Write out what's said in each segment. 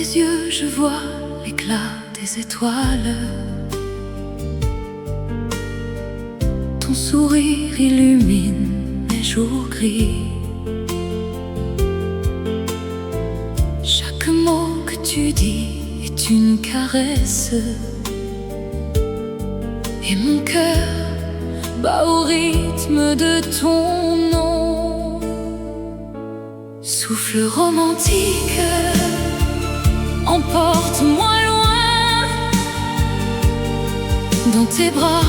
tes yeux, je vois l'éclat des étoiles. Ton sourire illumine mes jours gris. Chaque mot que tu dis est une caresse, et mon cœur bat au rythme de ton nom. Souffle romantique, emporte-moi loin. Dans tes bras,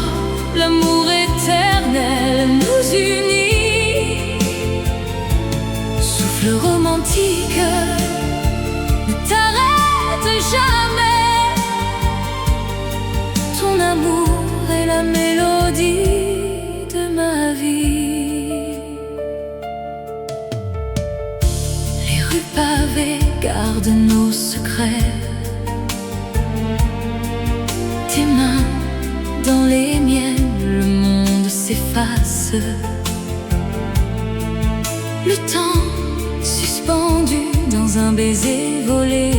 l'amour éternel nous unit. Souffle romantique, ne t'arrête jamais. Ton amour est la mélodie de ma vie. Les rues pavées gardent nos secrets. Tes mains dans les miennes, le monde s'efface. Le temps suspendu dans un baiser volé.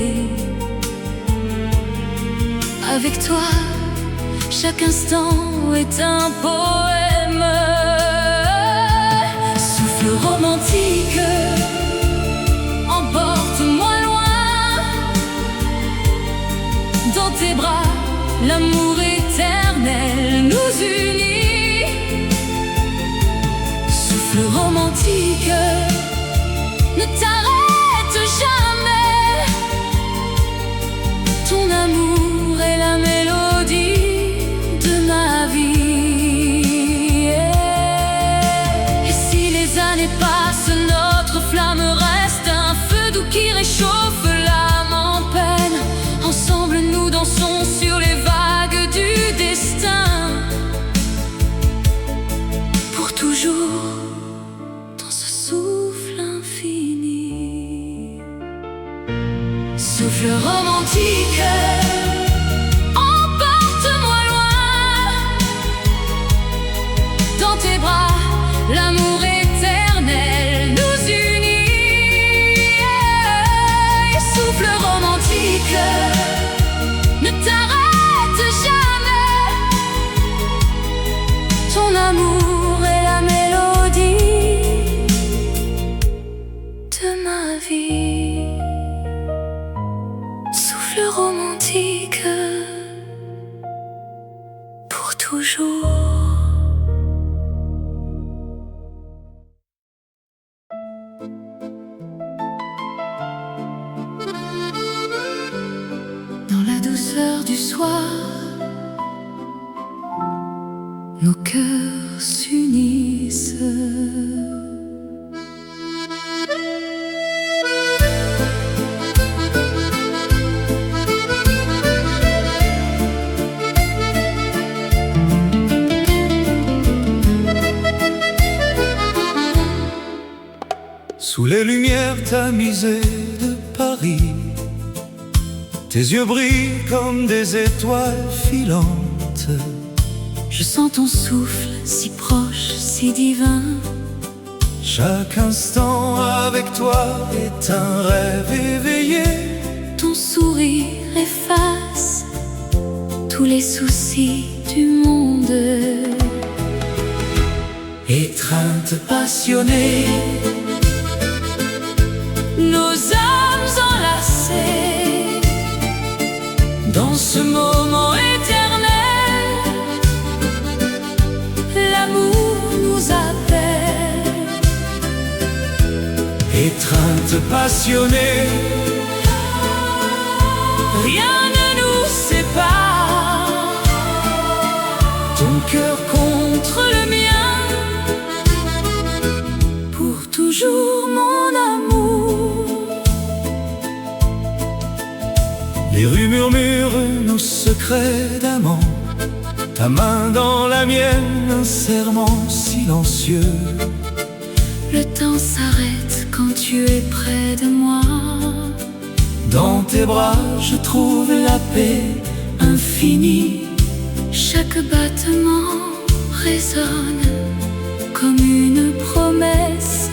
Avec toi, chaque instant est un poème. Souffle romantique, emporte-moi loin. Dans tes bras, l'amour éternel nous unit. Souffle romantique, ne t'arrête jamais. Ton amour est la mélodie de ma vie. Et si les années passent, notre flamme reste un feu doux qui réchauffe l'âme en peine. Ensemble nous dansons sur les vagues du destin. Pour toujours dans ce souffle infini. Souffle romantique, emporte-moi loin. Dans tes bras, l'amour éternel nous unit. Et souffle romantique, ne t'arrête jamais. Ton amour est la mélodie de ma vie. Souffle romantique, pour toujours. Dans la douceur du soir, nos cœurs s'unissent. Sous les lumières tamisées de Paris, tes yeux brillent comme des étoiles filantes. Je sens ton souffle si proche, si divin. Chaque instant avec toi est un rêve éveillé. Ton sourire efface tous les soucis du monde. Étreinte passionnée, nos âmes enlacées dans ce moment éternel, l'amour nous appelle. Étreinte passionnée, Rien ne nous sépare. ton cœur contre le mien, Pour toujours mon amour. les rues murmurent nos secrets d'amant. Ta main dans la mienne, un serment silencieux. Le temps s'arrête quand tu es près de moi. Dans tes bras, je trouve la paix infinie. Chaque battement résonne comme une promesse.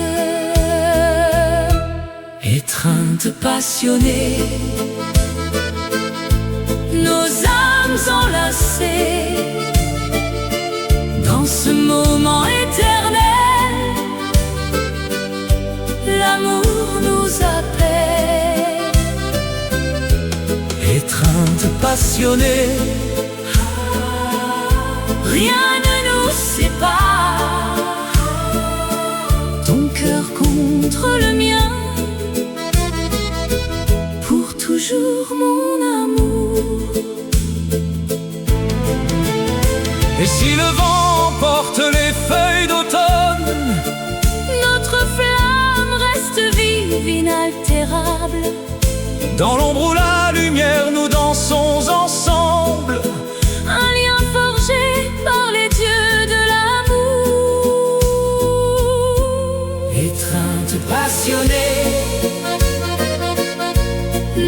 Étreinte passionnés, nos âmes enlacées dans ce moment éternel. L'amour nous appelle, étreinte passionnée, rien ne nous sépare. Ton cœur contre le mien, pour toujours mon amour. Et si le vent porte les feuilles d'automne, notre flamme reste vive, inaltérable. dans l'ombre ou la lumière, nous dansons ensemble. Un lien forgé par les dieux de l'amour. Étreinte passionnée,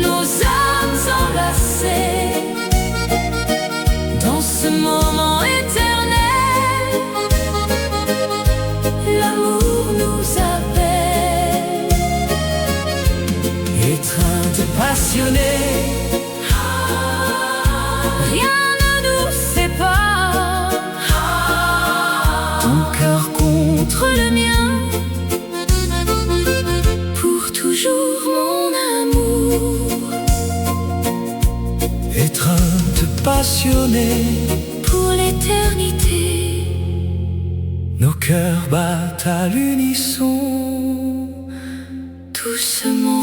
Nos âmes enlacées dans ce moment éternel. L'amour nous appelle, étreinte passionnée, rien ne nous sépare. ton cœur Contre le mien, pour toujours mon amour. étreinte passionnée, Pour l'éternité, nos cœurs battent à l'unisson. doucement.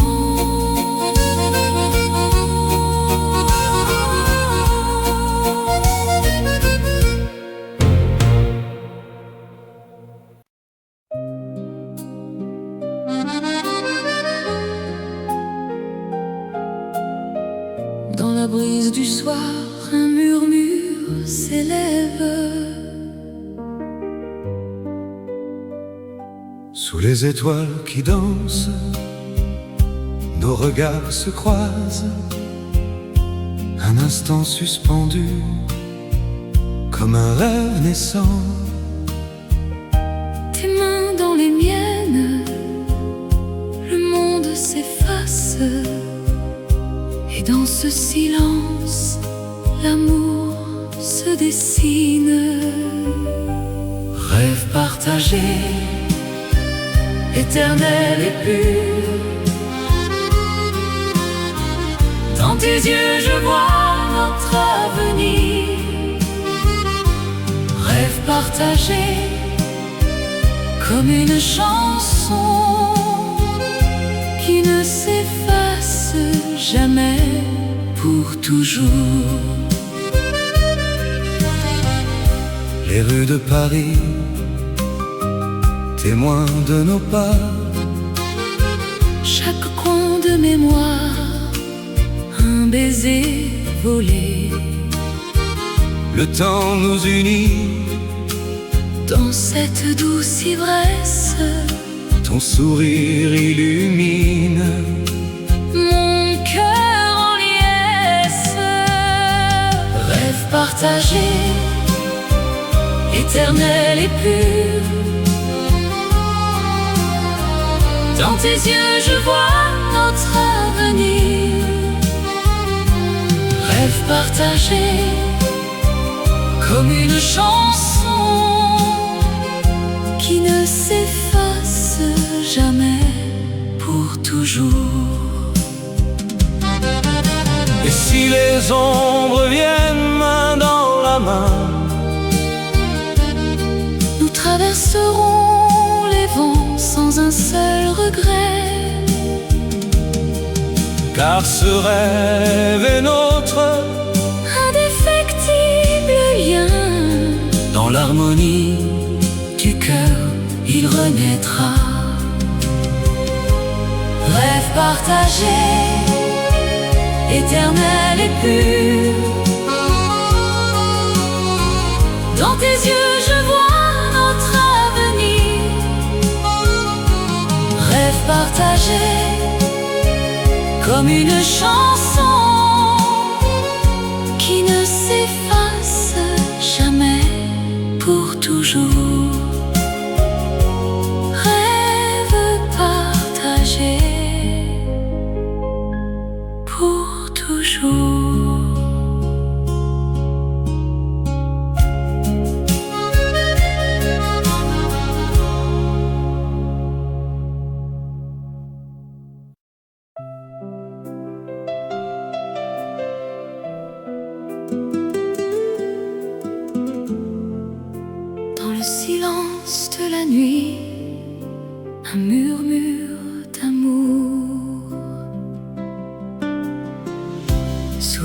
Dans la brise du soir, un murmure s'élève. Sous les étoiles qui dansent, nos regards se croisent, un instant suspendu, comme un rêve naissant. Tes mains dans les miennes, le monde s'efface. Et dans ce silence, l'amour se dessine. Rêve partagé, Éternel et pur, dans tes yeux je vois notre avenir. Rêve partagé, comme une chanson qui ne s'efface jamais, pour toujours. les rues de Paris, témoins de nos pas, Chaque coin de mémoire, un baiser volé. le temps nous unit, Dans cette douce ivresse, ton sourire illumine. mon cœur en liesse. Rêve partagé, éternel et pur, dans tes yeux je vois notre avenir. Rêve partagé, comme une chanson qui ne s'efface jamais, pour toujours. Et si les ombres viennent main dans la main, Nous traverserons les vents sans un seul regret. car ce rêve est notre. Indéfectible lien, Dans l'harmonie du cœur il renaîtra. Rêve partagé, éternel et pur, dans tes yeux je vois notre avenir. Rêve partagé, comme une chanson qui ne s'efface jamais, pour toujours. Rêve partagé.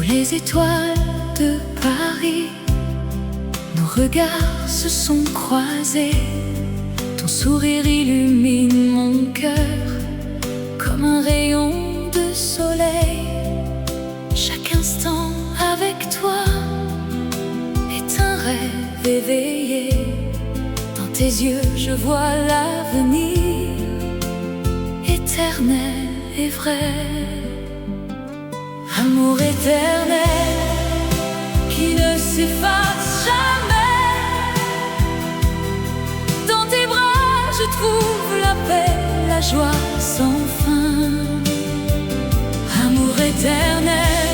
les étoiles de Paris, nos regards se sont croisés. Ton sourire illumine mon cœur comme un rayon de soleil. Chaque instant avec toi est un rêve éveillé. Dans tes yeux je vois l'avenir éternel et vrai. Amour éternel qui ne s'efface jamais. Dans tes bras je trouve la paix, la joie sans fin. Amour éternel,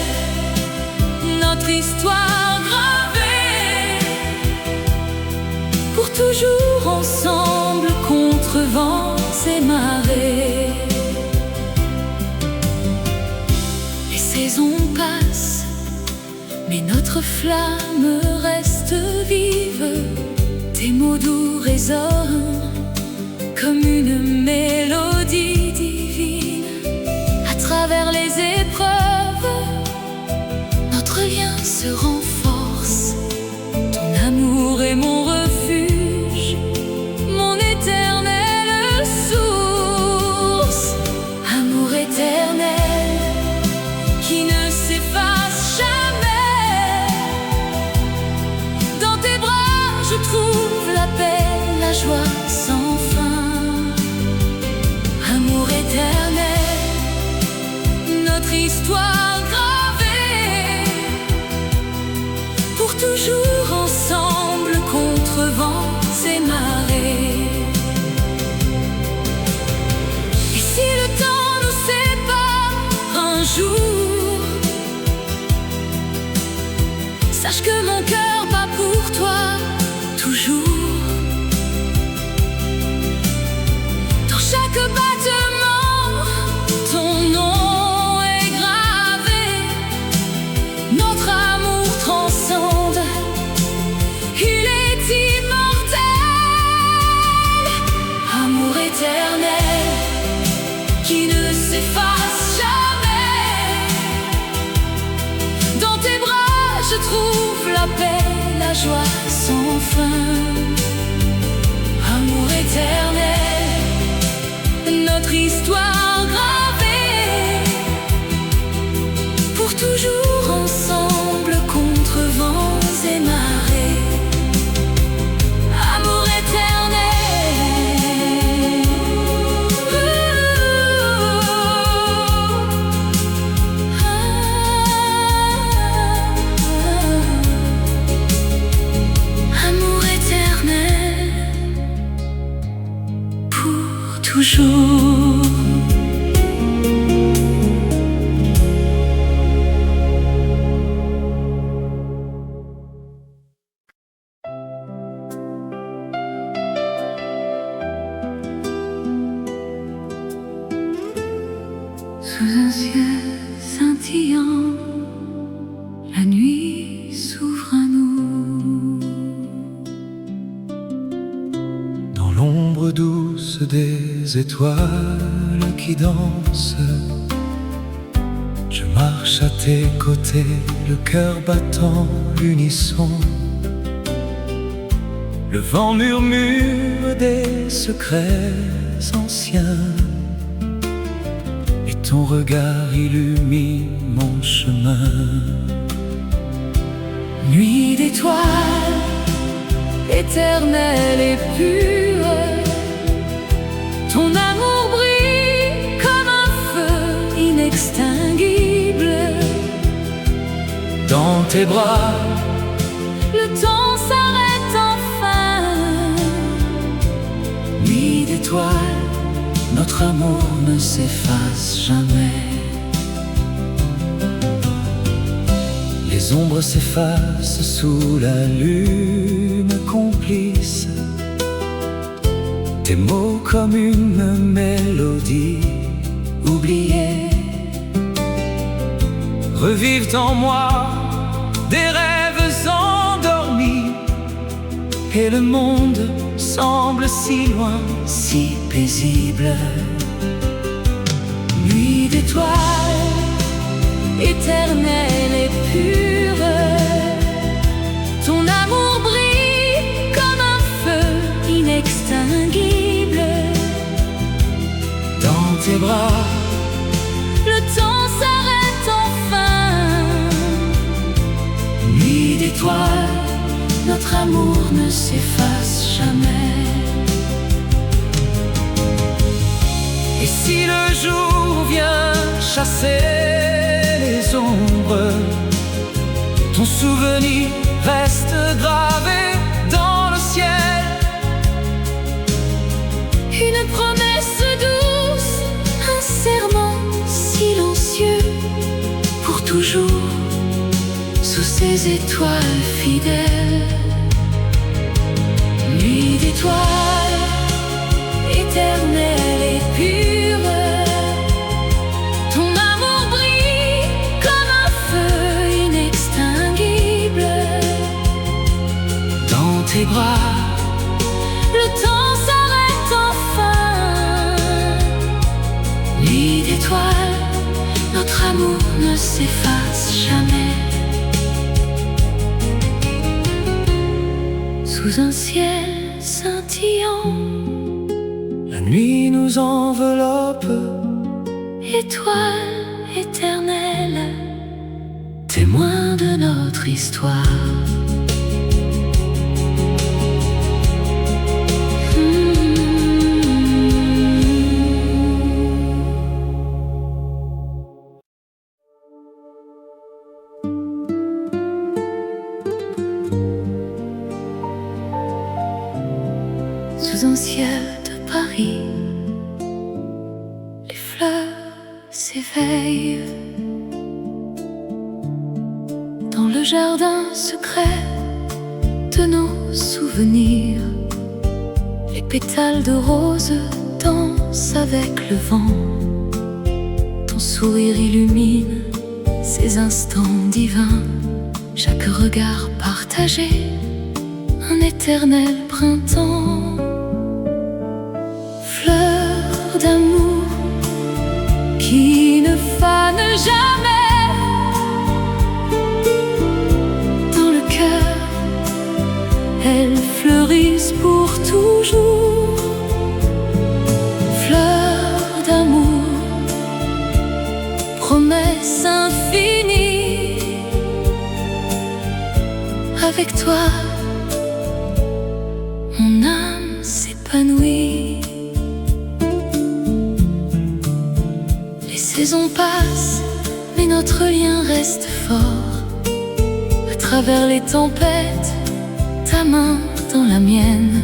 notre histoire gravée, pour toujours ensemble contre vents et marées. Les saisons passent, mais notre flamme reste vive. Tes mots doux résonnent comme une mélodie divine. À travers les épreuves, notre lien se renforce. Ton amour est mon refuge, mon éternelle source. Amour éternel qui ne s'efface jamais. Dans tes bras je trouve la paix, la joie sans fin. Amour éternel, notre histoire gravée, pour toujours ensemble contre vents et marées. Et si le temps nous sépare un jour, sache que mon cœur bat pour toi toujours. Dans chaque battement, ton nom est gravé. Notre amour transcende, il est immortel. Amour éternel qui ne s'efface jamais. Dans tes bras je trouve la paix, la joie sans fin. Amour éternel, notre histoire gravée, pour toujours ensemble contre vents et marées. Amour éternel, amour éternel, pour toujours. Sous un ciel scintillant, la nuit s'ouvre à nous. Dans l'ombre douce des étoiles qui dansent, je marche à tes côtés, le cœur battant l'unisson. Le vent murmure des secrets anciens, et ton regard illumine mon chemin. Nuit d'étoiles, éternelle et pure, ton amour brille comme un feu inextinguible. Dans tes bras, le temps s'arrête enfin. nuit d'étoiles, notre amour ne s'efface jamais. Les ombres s'effacent sous la lune complice. Tes mots comme une mélodie oubliée revivent en moi des rêves endormis, et le monde semble si loin, si paisible. Nuit d'étoiles, éternelle et pure. Ton amour brille comme un feu inextinguible. Dans tes bras, Le temps s'arrête enfin. nuit d'étoiles, Notre amour ne s'efface jamais. et si le jour vient chasser les ombres, ton souvenir reste gravé dans le ciel. Une promesse douce, un serment silencieux, pour toujours, sous ces étoiles fidèles. Nuit d'étoiles, éternelle et pure, ton amour brille comme un feu inextinguible. Dans tes bras, Le temps s'arrête enfin. Nuit d'étoiles, notre amour ne s'efface jamais. Sous un ciel scintillant, la nuit nous enveloppe, étoile éternelle, témoin de notre histoire. Sous un ciel de Paris, les fleurs s'éveillent. Dans le jardin secret de nos souvenirs, les pétales de rose dansent avec le vent. Ton sourire illumine ces instants divins. Chaque regard partagé, un éternel printemps. Fleurs d'amour qui ne fanent jamais. Dans le cœur, elles fleurissent pour toujours. Fleurs d'amour, promesse infinie. Avec toi, mon âme s'épanouit. Les saisons passent, mais notre lien reste fort. À travers les tempêtes, ta main dans la mienne.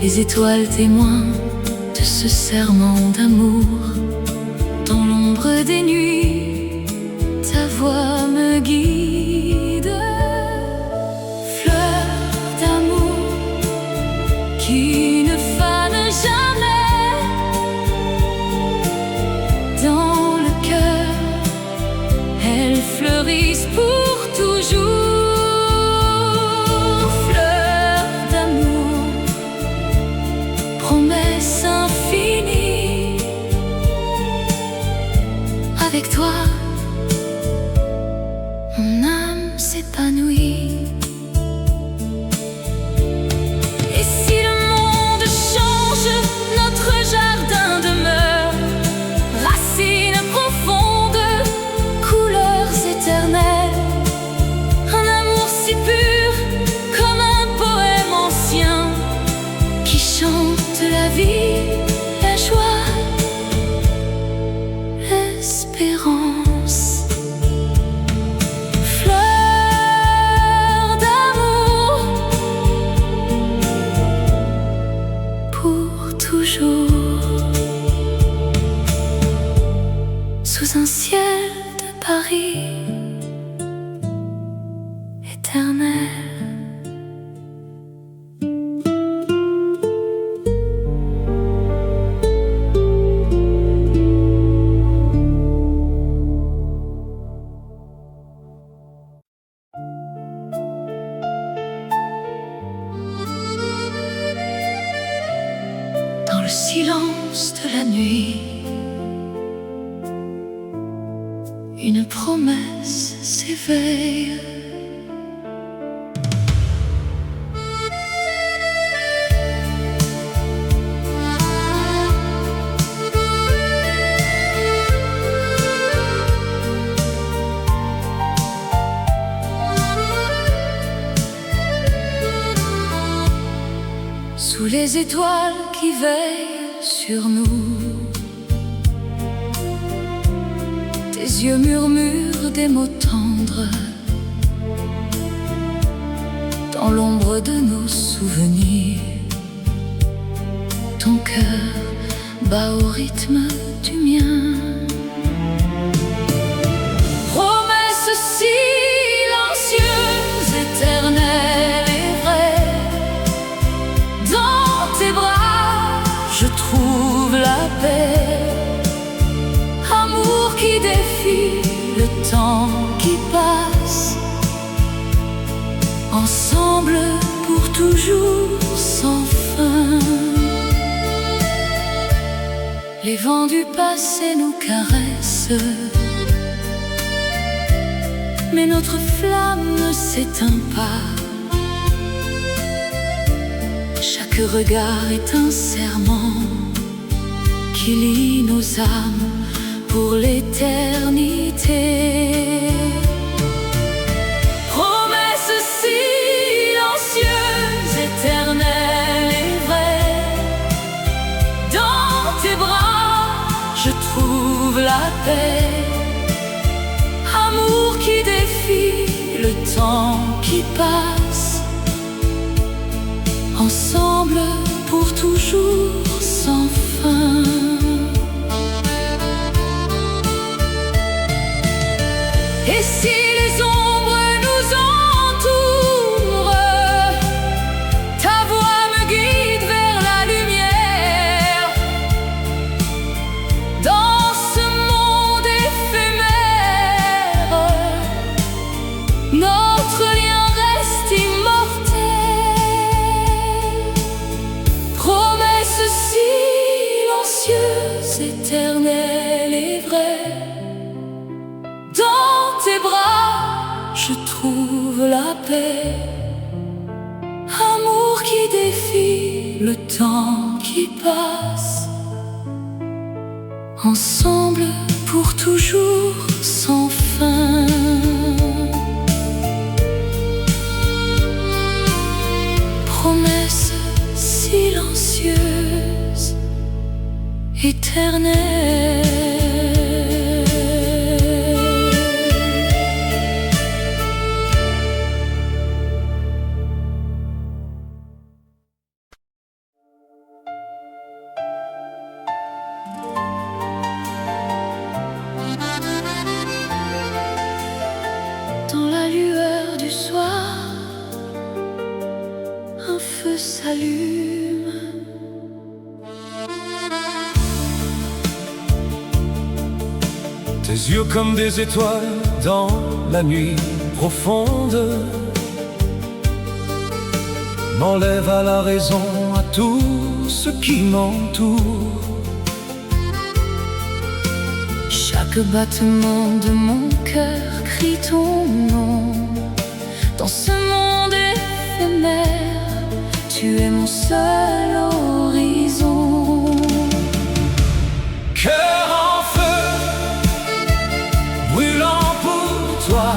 Les étoiles témoins de ce serment d'amour. Dans l'ombre des nuits, ta voix me guide. Fleurs d'amour qui ne fanent jamais. Dans le cœur, elles fleurissent pour toujours. Fleurs d'amour, promesse infinie. Avec toi, mon âme s'épanouit. Et si le monde change, notre jardin demeure. Racines profondes, couleurs éternelles. Un amour si pur, comme un poème ancien, qui chante la vie, la joie, l'espérance. Fleurs d'amour, pour toujours. Sous un ciel de Paris éternel. Dans le silence de la nuit, une promesse s'éveille. Sous les étoiles qui veillent sur nous, tes yeux murmurent des mots tendres. Dans l'ombre de nos souvenirs, ton cœur bat au rythme du mien. Promesse silencieuse, éternelle et vraie, dans tes bras je trouve la paix. Amour qui défie le temps qui passe, ensemble pour toujours sans fin. Les vents du passé nous caressent, mais notre flamme ne s'éteint pas. Chaque regard est un serment qui lie nos âmes pour l'éternité. Promesse silencieuse, éternelle et vraie, dans tes bras je trouve la paix. Amour qui défie le temps qui passe, ensemble pour toujours sans fin. Et si les ombres nous entourent, ta voix me guide vers la lumière. Dans ce monde éphémère, notre lien reste immortel. Promesse silencieuse, éternelle et vraie, dans tes bras je trouve la paix. Amour qui défie le temps qui passe, ensemble pour toujours sans fin. Promesse silencieuse, éternelle. Dans la lueur du soir, un feu s'allume. Tes yeux comme des étoiles dans la nuit profonde m'enlèvent à la raison, à tout ce qui m'entoure. Chaque battement de mon cœur crie ton nom. Dans ce monde éphémère, tu es mon seul horizon. Cœur en feu, brûlant pour toi,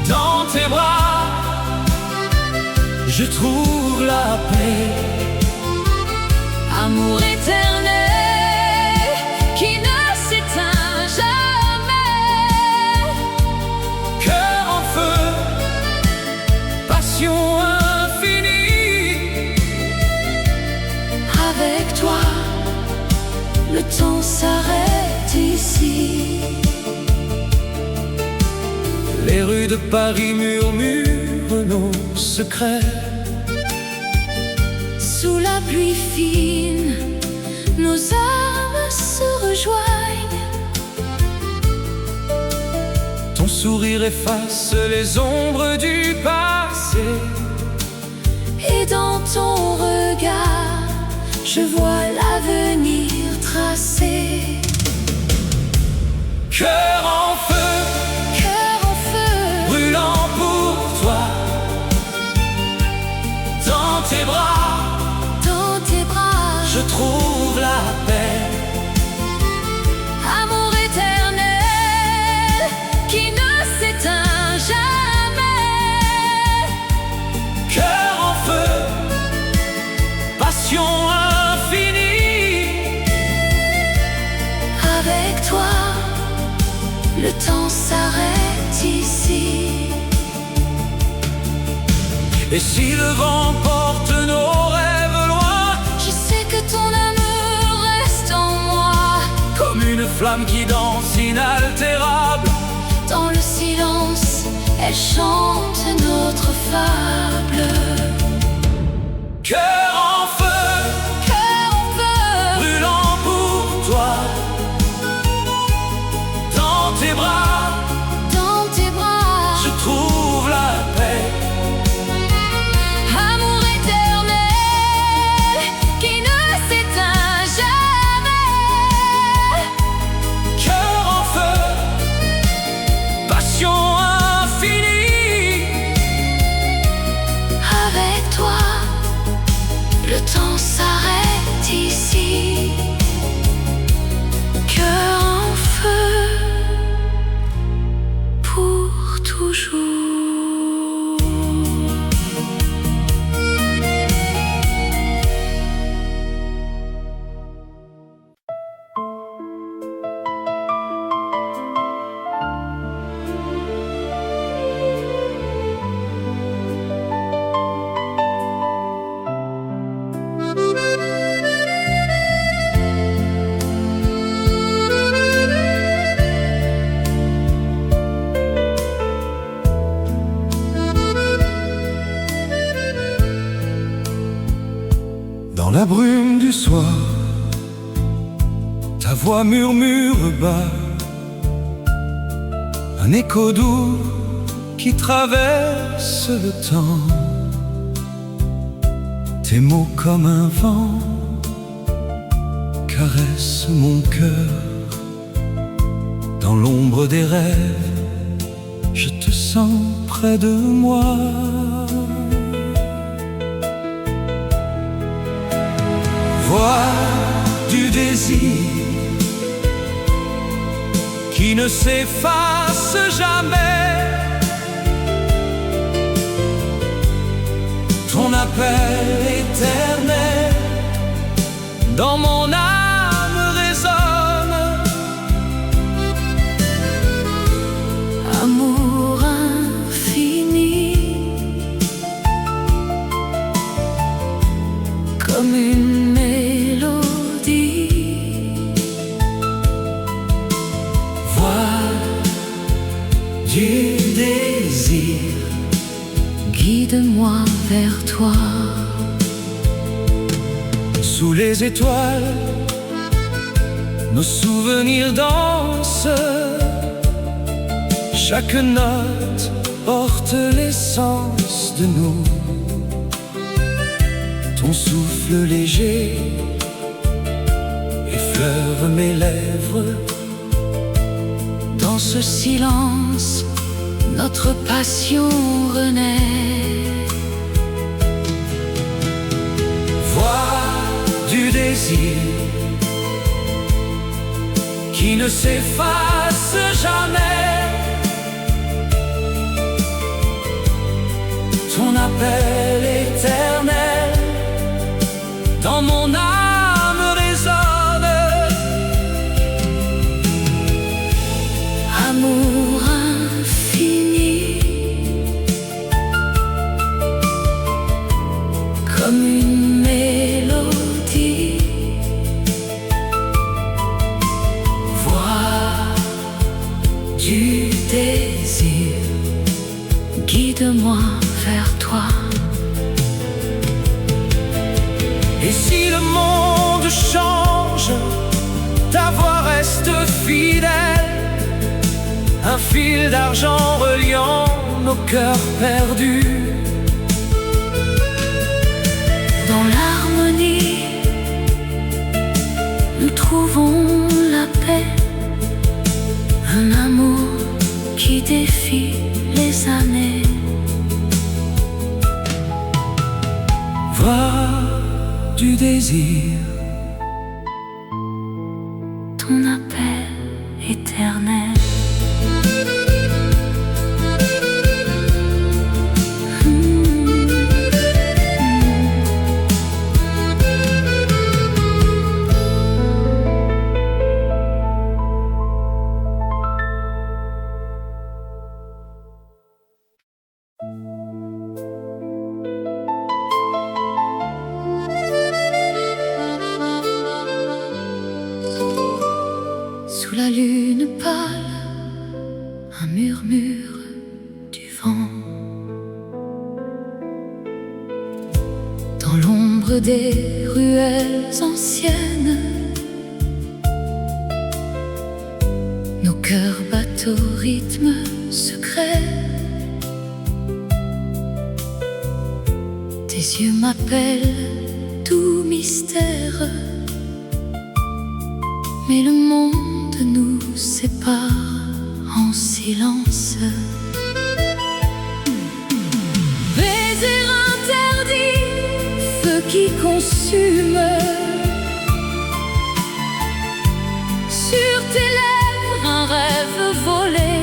dans tes bras je trouve la paix. Amour éternel qui ne s'éteint jamais. Cœur en feu, passion infinie. Avec toi, le temps s'arrête ici. Les rues de Paris murmurent nos secrets. Sous la pluie fine, nos âmes se rejoignent. Ton sourire efface les ombres du passé. Et dans ton regard, je vois l'avenir tracé. le temps s'arrête ici. Et si le vent porte nos rêves loin, Je sais que ton amour reste en moi. comme une flamme qui danse inaltérable. Dans le silence, elle chante notre fable. Cœur en feu, Cœur en feu, brûlant pour toi. Dans tes bras, je je trouve la paix. Amour éternel qui ne s'éteint jamais. Cœur en feu, passion infinie. Avec toi, le temps s'arrête ici. Cœur en feu pour toujours. Dans la brume du soir, ta voix murmure bas, un écho doux qui traverse le temps. Tes mots comme un vent caressent mon cœur. Dans l'ombre des rêves, je te sens près de moi. Voix du désir qui ne s'efface jamais. Ton appel éternel dans mon âme résonne. Amour infini, comme une mélodie. Voix du désir, Guide-moi vers toi. sous les étoiles, nos souvenirs dansent. Chaque note porte l'essence de nous. Ton souffle léger effleure mes lèvres. Dans ce silence, notre passion renaît. Voix du désir qui ne s'efface jamais. Ton appel éternel dans mon âme résonne. Amour infini, comme une mélodie. Voix du désir, guide-moi vers toi. Et si le monde change, ta voix reste fidèle. Un fil d'argent reliant nos cœurs perdus. Dans l'harmonie, nous trouvons la paix. Un amour qui défie les années. Voix du désir, ton appel éternel. Sous la lune pâle, un murmure du vent. Dans l'ombre des ruelles anciennes, nos cœurs battent au rythme secret. Tes yeux m'appellent, tout mystère, mais le monde nous sépare en silence. Baiser interdit, feu qui consume. Sur tes lèvres, un rêve volé.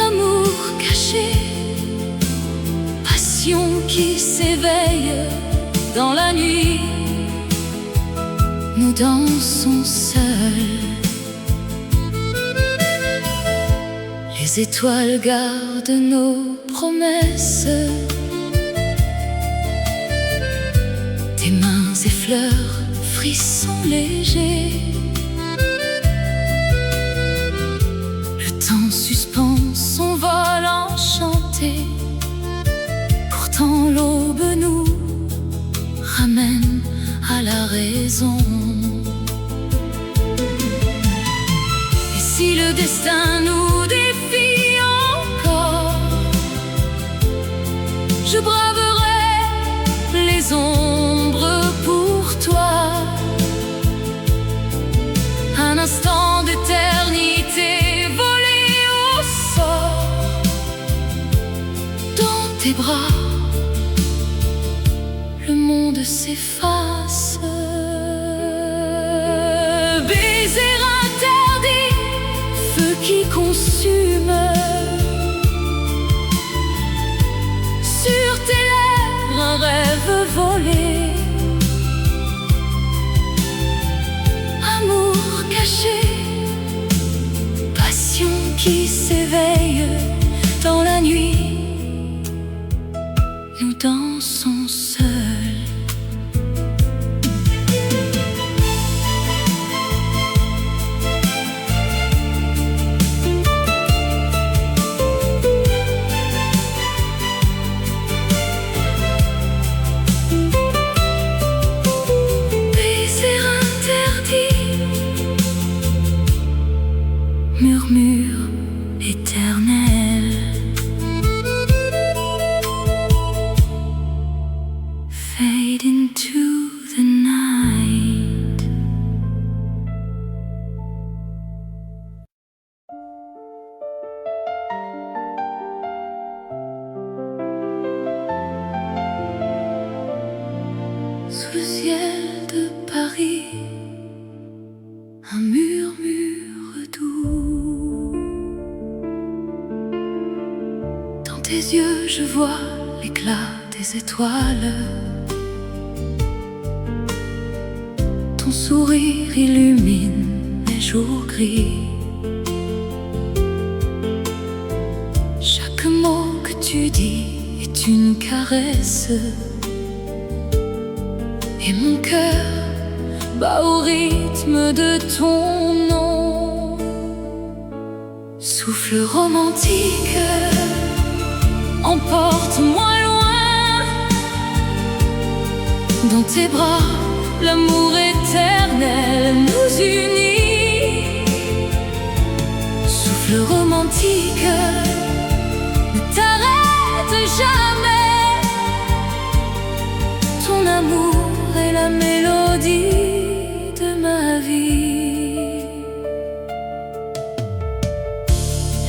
Amour caché, passion qui s'éveille dans la nuit. Nous dansons seuls. Les étoiles gardent nos promesses. Tes mains effleurent, frissons légers. Le temps suspend son vol enchanté. Pourtant l'aube nous ramène à la raison. Et si le destin nous défie encore, je braverai les ombres pour toi. Un instant d'éternité volé au sort. Dans tes bras, le monde s'efface. Baiser interdit, feu qui consume. Sur tes lèvres, un rêve volé. Amour caché, passion qui s'éveille dans la nuit. Nous dansons seuls. Murmure éternel, fade into the night. Sous le ciel de Paris, un murmure doux. Dans tes yeux je vois l'éclat des étoiles. Ton sourire illumine les jours gris. Chaque mot que tu dis est une caresse. Et mon cœur bat au rythme de ton nom. Souffle romantique, emporte-moi loin. Dans tes bras, l'amour éternel nous unit. Souffle romantique, ne t'arrête jamais. Ton amour est la mélodie de ma vie.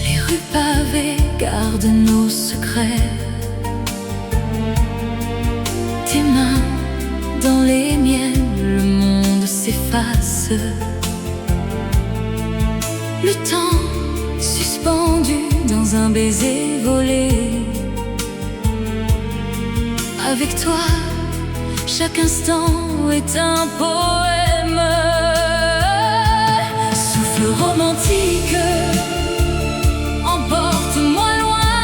Les rues pavées gardent nos secrets. Tes mains dans les miennes, le monde s'efface. Le temps suspendu dans un baiser volé. Avec toi, chaque instant est un poème. Souffle romantique, emporte-moi loin.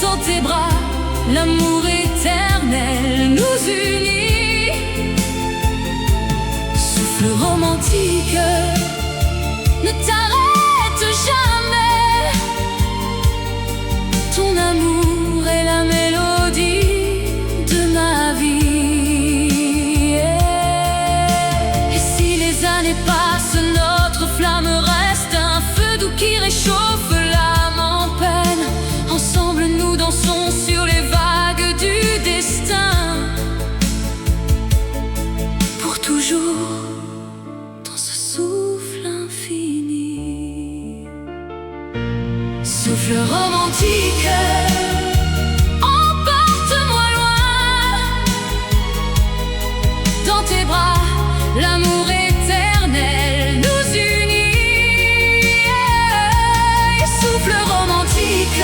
Dans tes bras, l'amour éternel nous unit. romantique, ne t'arrête jamais. Ton amour est la mélodie de ma vie. Et si les années passent, notre flamme reste un feu doux qui réchauffe l'âme en peine. Ensemble nous dansons sur les vagues du destin, pour toujours dans ce souffle infini. Souffle romantique, emporte-moi loin. Dans tes bras, l'amour éternel nous unit. Et souffle romantique,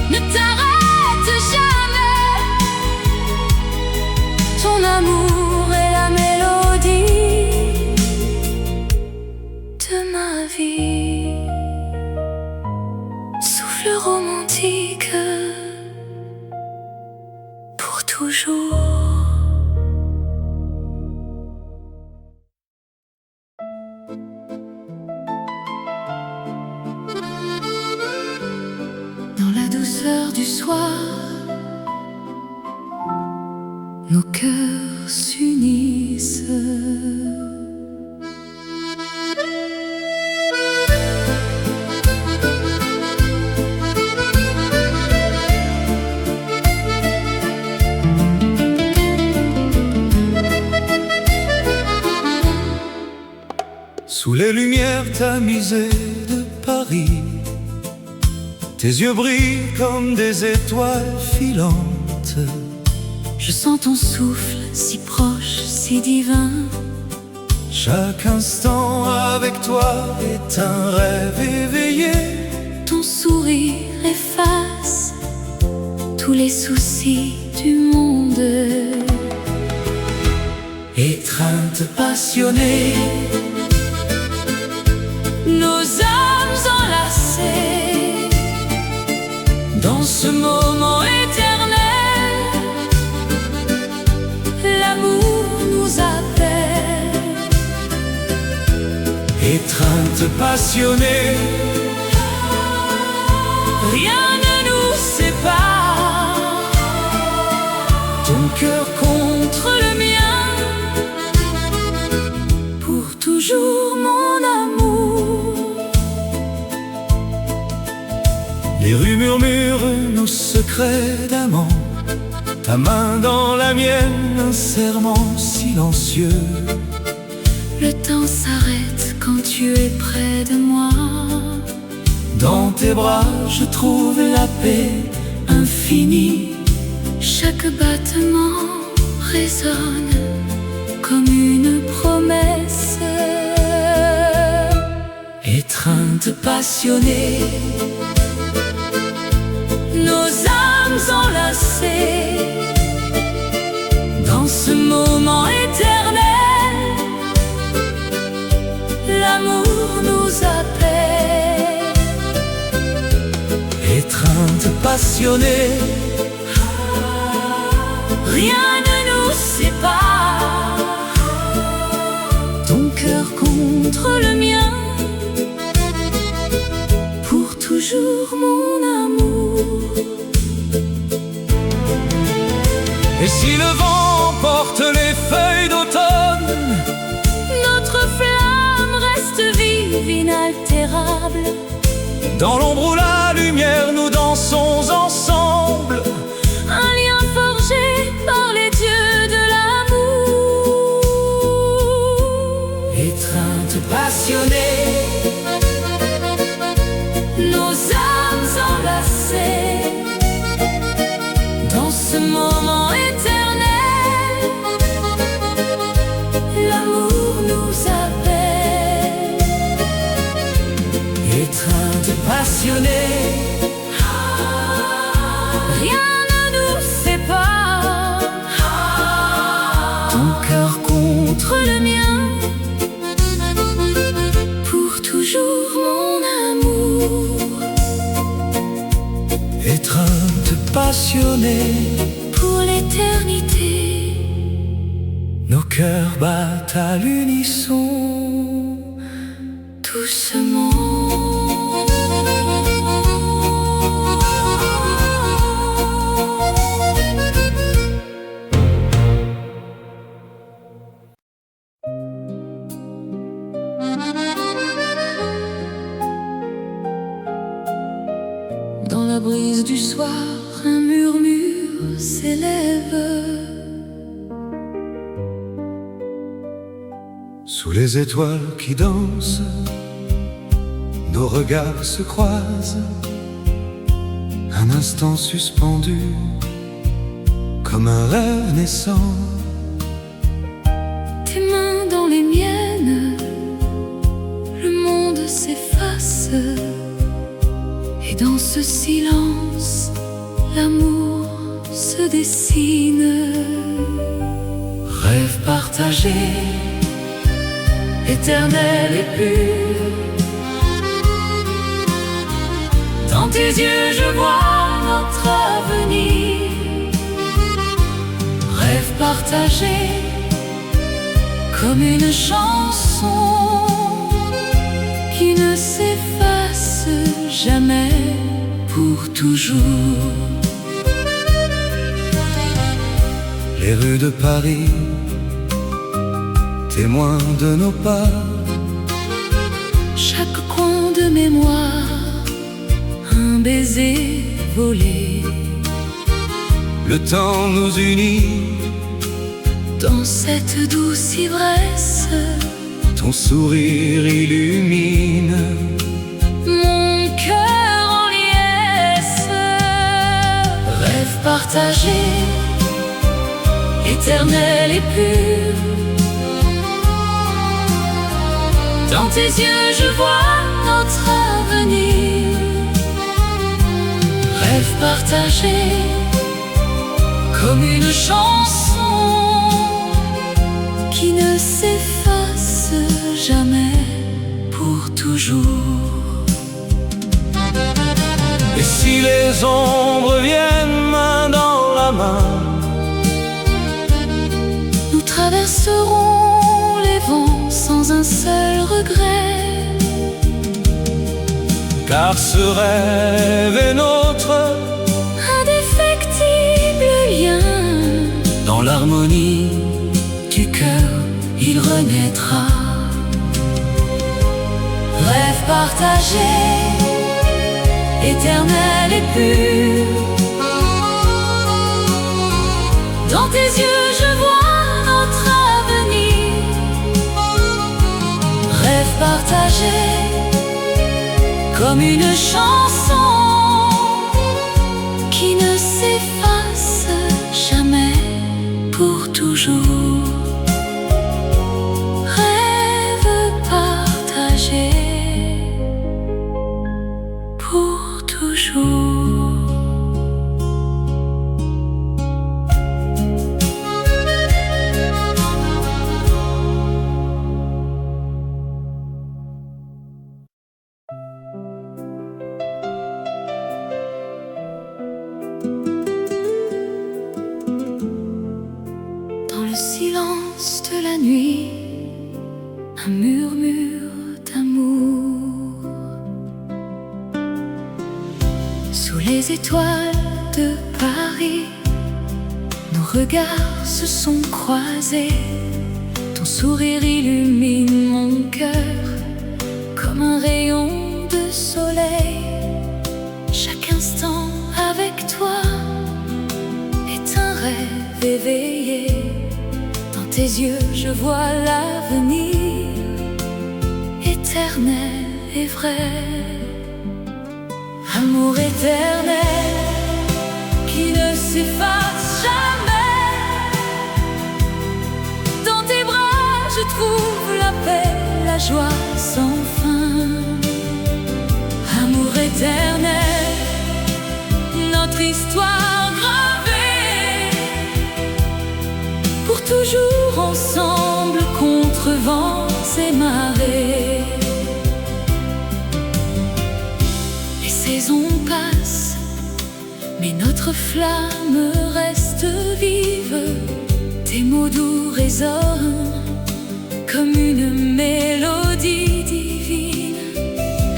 ne t'arrête jamais. Ton amour est la mélodie de ma vie. Souffle romantique, pour toujours. Dans la douceur du soir, nos cœurs s'unissent. Sous les lumières tamisées de Paris, tes yeux brillent comme des étoiles filantes. Je sens ton souffle si proche, si divin. Chaque instant avec toi est un rêve éveillé. Ton sourire efface tous les soucis du monde. Étreinte passionnée, nos âmes enlacées dans ce moment éternel. L'amour nous appelle. étreinte passionnée, Rien ne nous sépare. ton cœur Contre le mien, pour toujours mon amour. Les rues murmurent nos secrets d'amant. Ta main dans la mienne, un serment silencieux. Le temps s'arrête quand tu es près de moi. Dans tes bras, je trouve la paix infinie. Chaque battement résonne comme une promesse. Étreinte passionnée, Nos âmes enlacées dans ce moment éternel. L'amour nous appelle. étreinte passionnée, Rien ne nous sépare. Ton cœur contre le mien, pour toujours mon amour. Et si le vent porte les feuilles d'automne, Notre flamme reste vive, inaltérable. dans l'ombre ou la lumière, nous dansons ensemble. Un lien forgé par les dieux de l'amour. Étreinte passionnée, Nos âmes enlacées dans ce moment éternel. L'amour nous appelle. étreinte passionnée, Rien ne nous sépare. Ton cœur contre le mien, pour toujours mon amour. étreinte passionnée, Pour l'éternité, nos cœurs battent à l'unisson, doucement. Dans la brise du soir, un murmure s'élève. Sous les étoiles qui dansent, nos regards se croisent, un instant suspendu, comme un rêve naissant. Tes mains dans les miennes, le monde s'efface. Et dans ce silence, l'amour se dessine. Rêve partagé, éternel et pur. Dans tes yeux je vois notre avenir. Rêve partagé, comme une chanson qui ne s'efface jamais, pour toujours. Les rues de Paris, témoins de nos pas, chaque coin de mémoire, un baiser volé. Le temps nous unit, dans cette douce ivresse, ton sourire illumine mon cœur en liesse. Rêve partagé, éternel et pur. Dans tes yeux je vois notre avenir. Rêve partagé, comme une chanson qui ne s'efface jamais, pour toujours. Et si les ombres viennent main dans la main, nous traverserons les vents sans un seul regret. car ce rêve est notre indéfectible lien. Dans l'harmonie Du cœur, il renaîtra. Rêve partagé, éternel et pur. Dans tes yeux je vois notre avenir. Rêve partagé, comme une chanson qui ne s'efface jamais, pour toujours. Rêve partagé, pour toujours. Dans le silence de la nuit, un murmure d'amour. Sous les étoiles de Paris, nos regards se sont croisés. Ton sourire illumine mon cœur comme un rayon de soleil. Chaque instant avec toi est un rêve éveillé. Dans tes yeux je vois l'avenir, éternel et vrai. Amour éternel qui ne s'efface jamais. Dans tes bras je trouve la paix, la joie sans fin. Amour éternel, notre histoire gravée, pour toujours ensemble contre vents et marées. Les saisons passent, mais notre flamme reste vive. Tes mots mots doux résonnent comme une mélodie divine.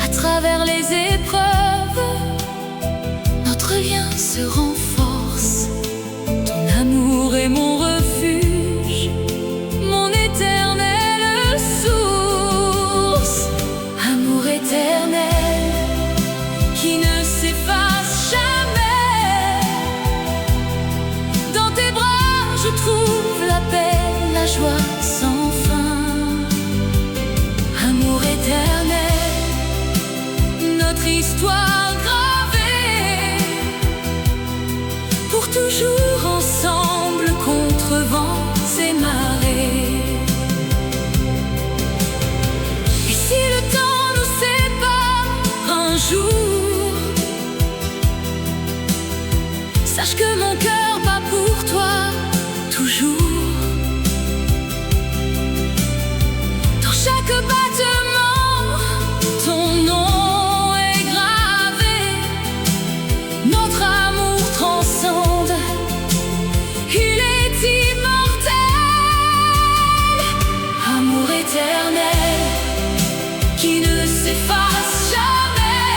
À travers les épreuves, notre lien se renforce. Ton amour est mon refuge, mon éternelle source. Amour éternel qui ne s'efface jamais. Dans tes bras je trouve la paix, la joie sans fin. Amour éternel, notre histoire gravée, pour toujours ensemble contre vents et marées. Et si le temps nous sépare un jour, sache que mon cœur bat pour toi toujours. Dans chaque battement, ton nom est gravé. Notre amour transcende, il est immortel. Amour éternel qui ne s'efface jamais.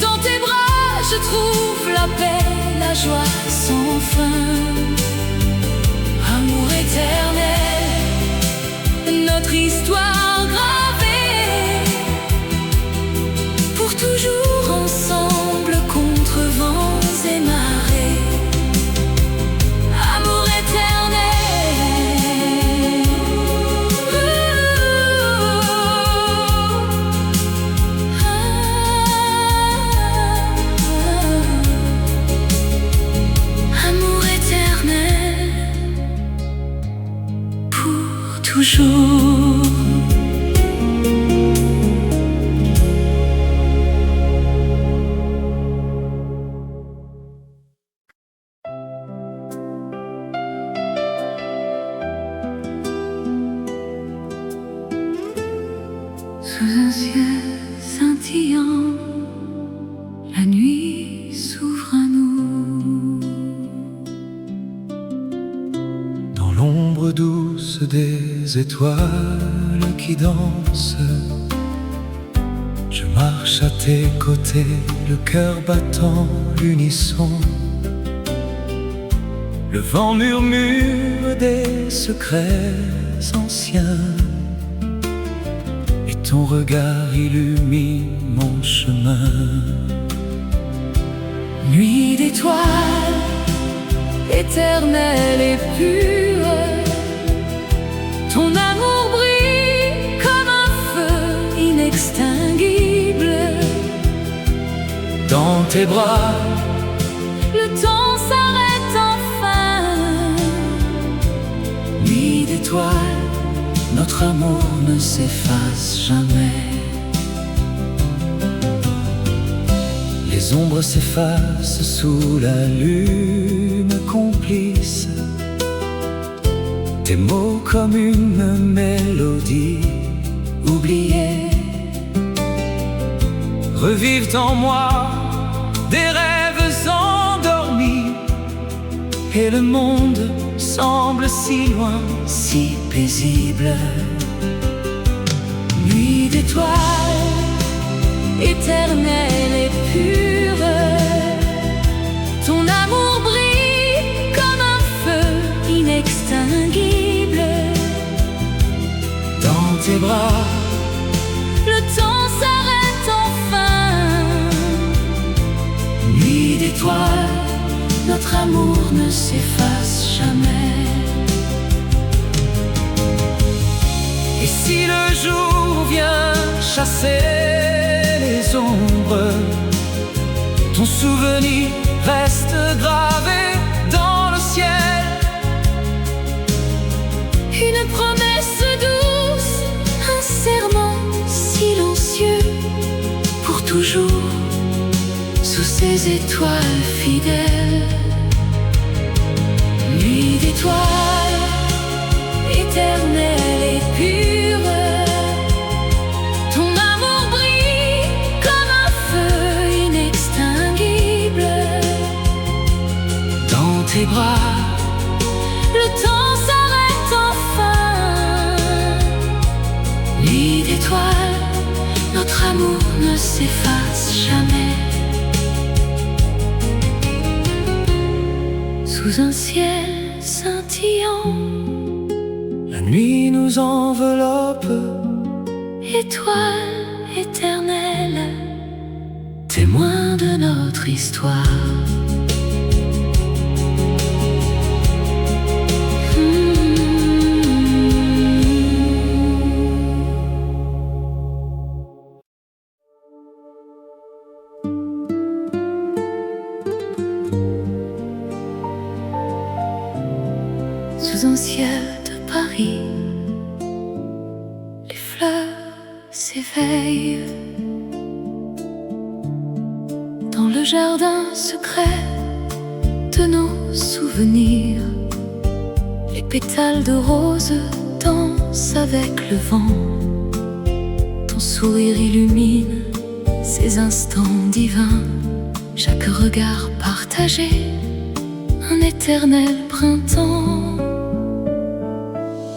Dans tes bras je trouve la paix, la joie sans fin. Amour éternel, notre histoire gravée, pour toujours ensemble contre vents et marées. Amour éternel, amour éternel, pour toujours. Sous un ciel scintillant, la nuit s'ouvre à nous. Dans l'ombre douce des étoiles qui dansent, je marche à tes côtés, le cœur battant l'unisson. Le vent murmure des secrets anciens, et ton regard illumine mon chemin. Nuit d'étoiles, éternelle et pure, ton amour brille comme un feu inextinguible. Dans tes bras, le temps s'arrête enfin. nuit d'étoiles, notre amour ne s'efface jamais. Les ombres s'effacent sous la lune complice. Tes mots comme une mélodie oubliée revivent en moi des rêves endormis. Et le monde semble si loin, si paisible. Nuit d'étoiles, éternelle et pure, ton amour brille comme un feu inextinguible. Dans tes bras, le temps s'arrête enfin. nuit d'étoiles, notre amour ne s'efface jamais. et si le jour vient chasser les ombres, ton souvenir reste gravé dans le ciel. Une promesse douce, un serment silencieux, pour toujours, sous ces étoiles fidèles. Nuit d'étoiles, éternelle et pure, ton amour brille comme un feu inextinguible. Dans tes bras, le temps s'arrête enfin. Nuit d'étoiles, notre amour ne s'efface jamais. Sous un ciel scintillant, la nuit nous enveloppe, étoile éternelle, témoin de notre histoire. Sous un ciel de Paris, les fleurs s'éveillent. Dans le jardin secret de nos souvenirs, les pétales de rose dansent avec le vent. Ton sourire illumine ces instants divins. Chaque regard partagé, un éternel printemps.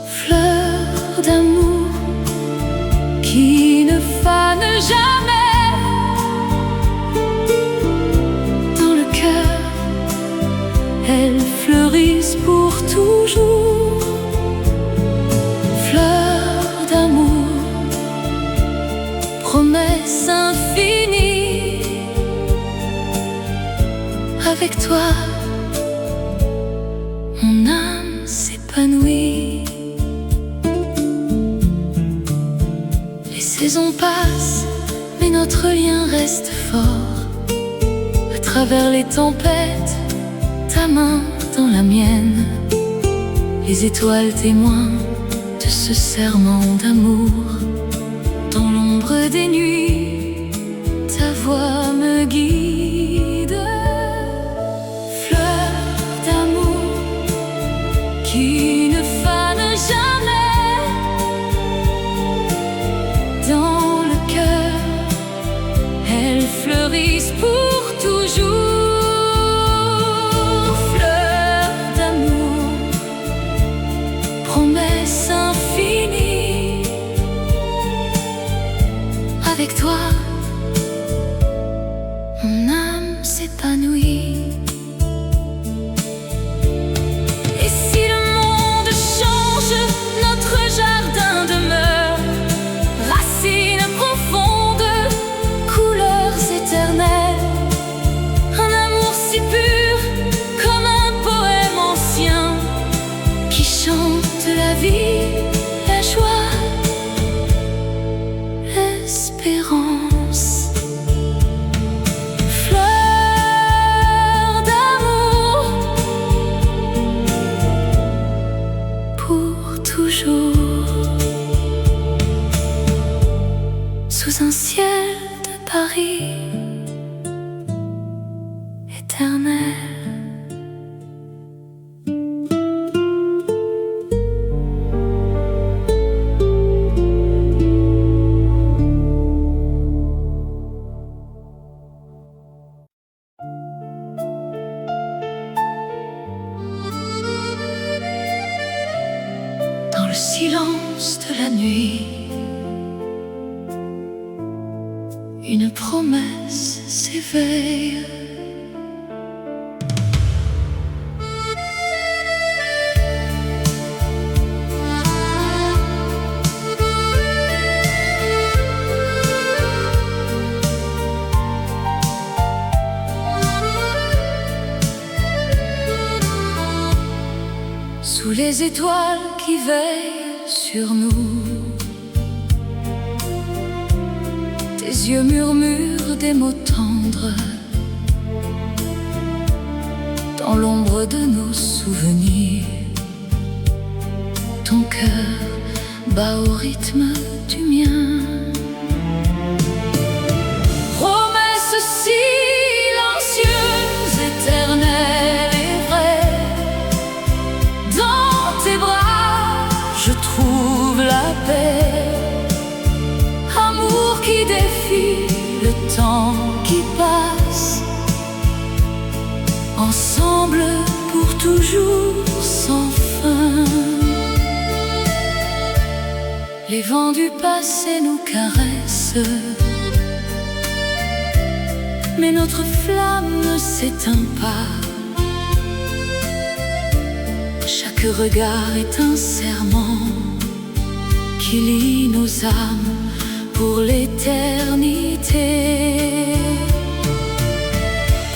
Fleur d'amour qui ne fane jamais. Dans le cœur, elles fleurissent pour toujours. Fleur d'amour, promesse infinie. Avec toi, mon âme s'épanouit. Les saisons passent, mais notre lien reste fort. À travers les tempêtes, ta main dans la mienne. Les étoiles témoins de ce serment d'amour. Dans l'ombre des nuits, ta voix me guide. Fleur d'amour qui ne fane jamais. Dans le cœur, elles fleurissent pour toujours. Fleur d'amour, promesse infinie. Avec toi, mon âme s'épanouit. Et si le monde change, notre jardin demeure. Racines profondes, couleurs éternelles. Un amour si pur, comme un poème ancien, qui chante la vie, la joie, l'espérance. Fleur d'amour, pour toujours. Sous un ciel de Paris éternel. Dans le silence de la nuit, une promesse s'éveille. Sous les étoiles qui veillent sur nous, tes yeux murmurent des mots tendres. Dans l'ombre de nos souvenirs, ton cœur bat au rythme du mien. Promesse silencieuse, éternelle et vraie. Dans tes bras, je trouve la paix. Amour qui défie le temps qui passe. Ensemble pour toujours sans fin. Les vents du passé nous caressent, mais notre flamme ne s'éteint pas. Chaque regard est un serment qui lie nos âmes pour l'éternité.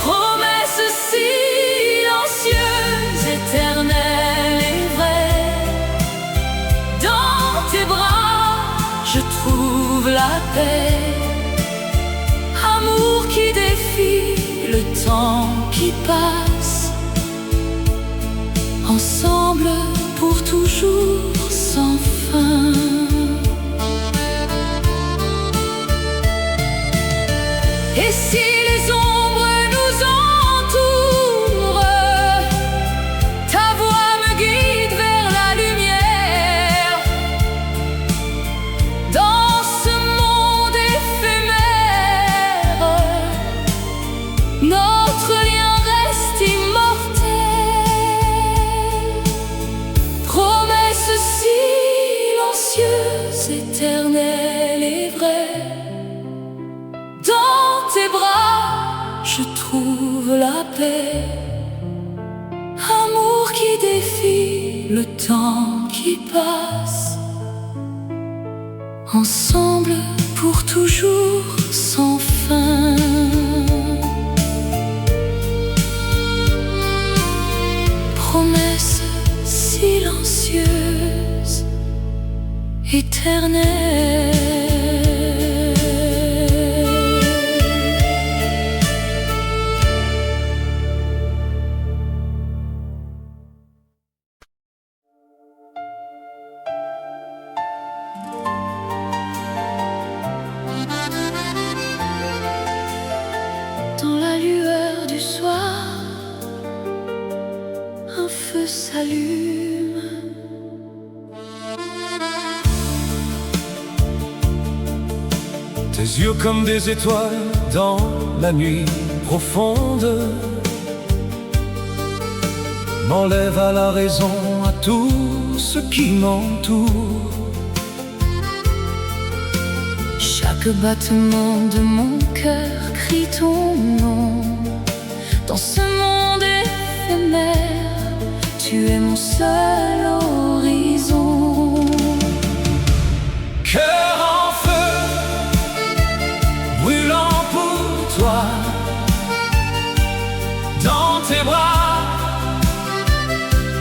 Promesse silencieuse, éternelle et vraie, dans tes bras je trouve la paix. Amour qui défie le temps qui passe, ensemble pour toujours sans fin. Et si les ombres nous entourent, ta voix me guide vers la lumière. Dans ce monde éphémère, notre lien reste immortel. Promesse silencieuse, éternelle et vraie, dans tes bras je trouve la paix. Amour qui défie le temps qui passe, ensemble pour toujours sans fin. Promesse silencieuse, éternelle. Dans la lueur du soir, un feu s'allume. Tes yeux comme des étoiles dans la nuit profonde m'enlèvent à la raison, à tout ce qui m'entoure. Chaque battement de mon cœur crie ton nom. Dans ce monde éphémère, tu es mon seul horizon. Cœur en feu, brûlant pour toi, dans tes bras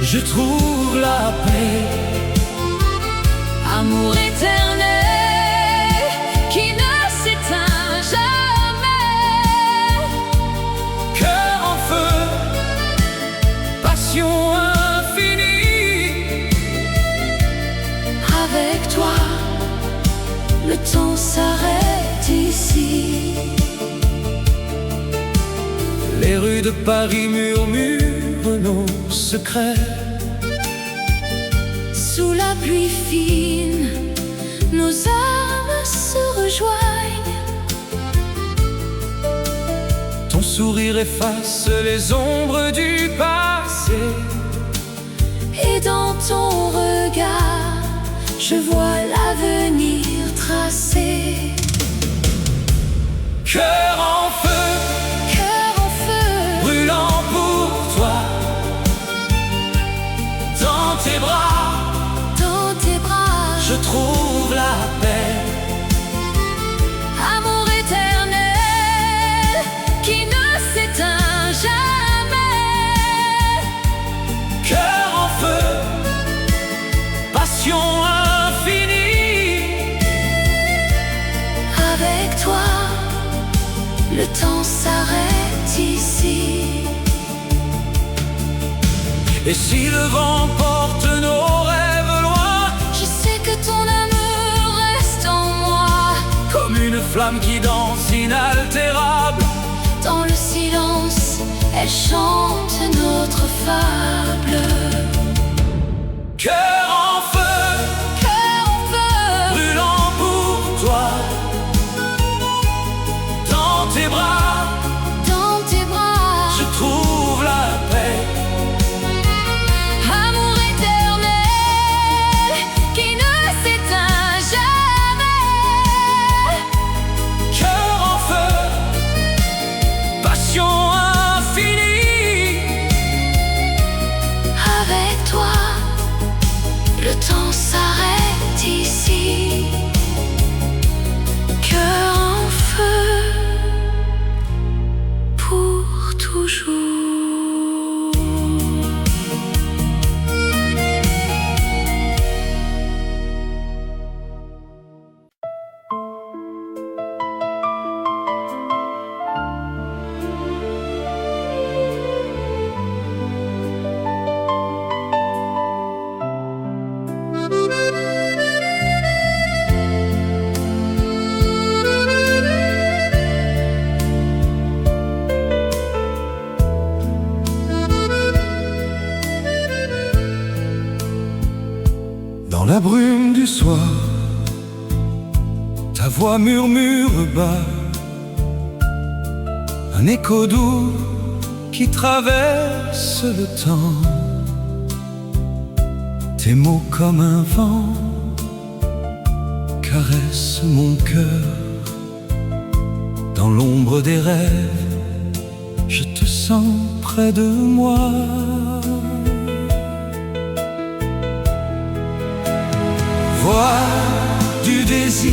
je trouve la paix. Amour éternel qui ne s'éteint jamais. Cœur en feu, passion infinie. Avec toi, le temps s'arrête ici. Les rues de Paris murmurent nos secrets. Sous la pluie fine, nos âmes se rejoignent. Ton sourire efface les ombres du passé. Et dans ton regard, je vois l'avenir tracé. Cœur en feu, Cœur en feu, brûlant pour toi, dans tes bras dans tes bras, je trouve la paix. amour éternel qui ne s'éteint jamais. Cœur en feu, passion infinie. Avec toi, le temps s'arrête ici. Et si le vent porte nos rêves loin, Je sais que ton amour reste en moi. comme une flamme qui danse inaltérable. Dans le silence, elle chante notre fable. Cœur en feu, Cœur en feu, brûlant pour toi, dans tes bras dans tes bras, je trouve la paix. amour éternel qui ne s'éteint jamais. la brume du soir, ta voix murmure bas, un écho doux qui traverse le temps. Tes mots comme un vent caressent mon cœur. Dans l'ombre des rêves, je te sens près de moi. Voix du désir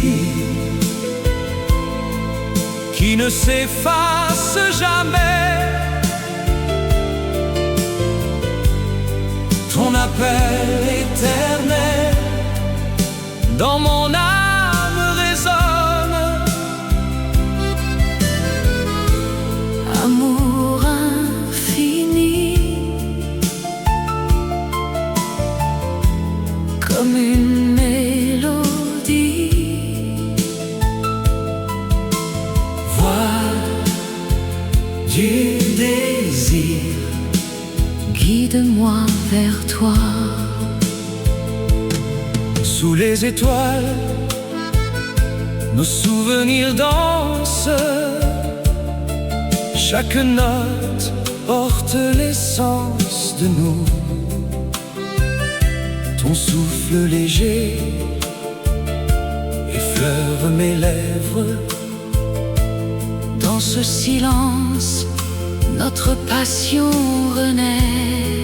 qui ne s'efface jamais, ton appel éternel dans mon âme résonne. Amour infini, comme une mélodie. Voix du désir, guide-moi vers toi. sous les étoiles, nos souvenirs dansent. Chaque note porte l'essence de nous. Ton souffle léger effleure mes lèvres. Dans ce silence, notre passion renaît.